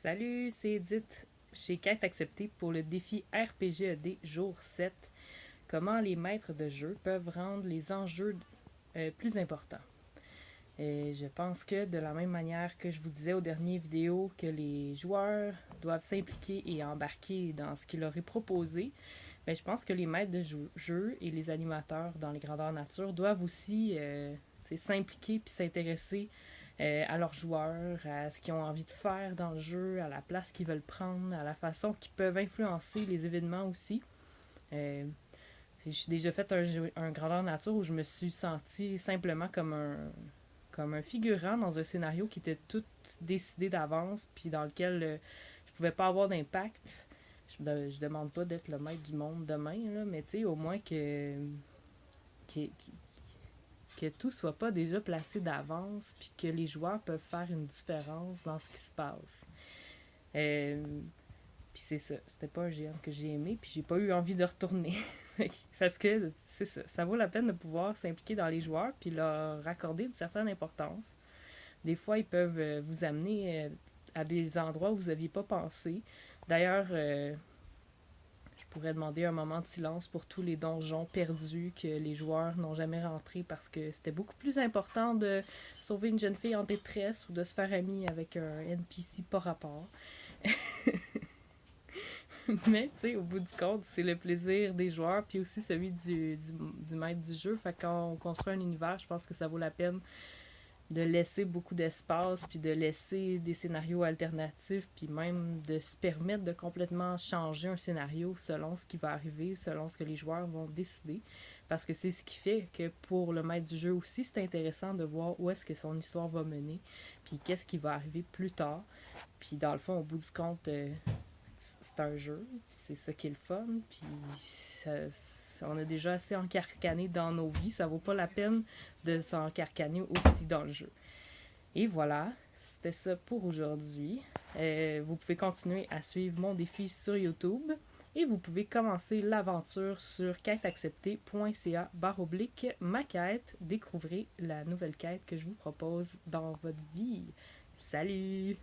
Salut, c'est Edith chez Quête acceptée pour le défi RPG-ED jour 7. Comment les maîtres de jeu peuvent rendre les enjeux plus importants. Et je pense que de la même manière que je vous disais aux dernières vidéos que les joueurs doivent s'impliquer et embarquer dans ce qui leur est proposé, je pense que les maîtres de jeu et les animateurs dans les grandeurs nature doivent aussi s'impliquer puis s'intéresser à leurs joueurs, à ce qu'ils ont envie de faire dans le jeu, à la place qu'ils veulent prendre, à la façon qu'ils peuvent influencer les événements aussi. Euh, j'ai déjà fait un grandeur nature où je me suis senti simplement comme un figurant dans un scénario qui était tout décidé d'avance, puis dans lequel je pouvais pas avoir d'impact. Je demande pas d'être le maître du monde demain, là, mais tu sais, au moins que, que tout soit pas déjà placé d'avance, puis que les joueurs peuvent faire une différence dans ce qui se passe. Euh, puis c'est ça, c'était pas un GM que j'ai aimé, puis j'ai pas eu envie de retourner. Parce que c'est ça, ça vaut la peine de pouvoir s'impliquer dans les joueurs, puis leur accorder une certaine importance. Des fois, ils peuvent vous amener à des endroits où vous n'aviez pas pensé. D'ailleurs, je pourrais demander un moment de silence pour tous les donjons perdus que les joueurs n'ont jamais rentrés parce que c'était beaucoup plus important de sauver une jeune fille en détresse ou de se faire ami avec un NPC pas rapport. Mais, tu sais, au bout du compte, c'est le plaisir des joueurs puis aussi celui du maître du jeu. Fait que quand on construit un univers, je pense que ça vaut la peine de laisser beaucoup d'espace, puis de laisser des scénarios alternatifs, puis même de se permettre de complètement changer un scénario selon ce qui va arriver, selon ce que les joueurs vont décider. Parce que c'est ce qui fait que pour le maître du jeu aussi, c'est intéressant de voir où est-ce que son histoire va mener, puis qu'est-ce qui va arriver plus tard. Puis dans le fond, au bout du compte, c'est un jeu, puis c'est ça qui est le fun, puis on a déjà assez encarcané dans nos vies, ça vaut pas la peine de s'encarcaner aussi dans le jeu. Et voilà, c'était ça pour aujourd'hui. Vous pouvez continuer à suivre mon défi sur YouTube et vous pouvez commencer l'aventure sur quêteacceptée.ca /ma quête. Découvrez la nouvelle quête que je vous propose dans votre vie. Salut!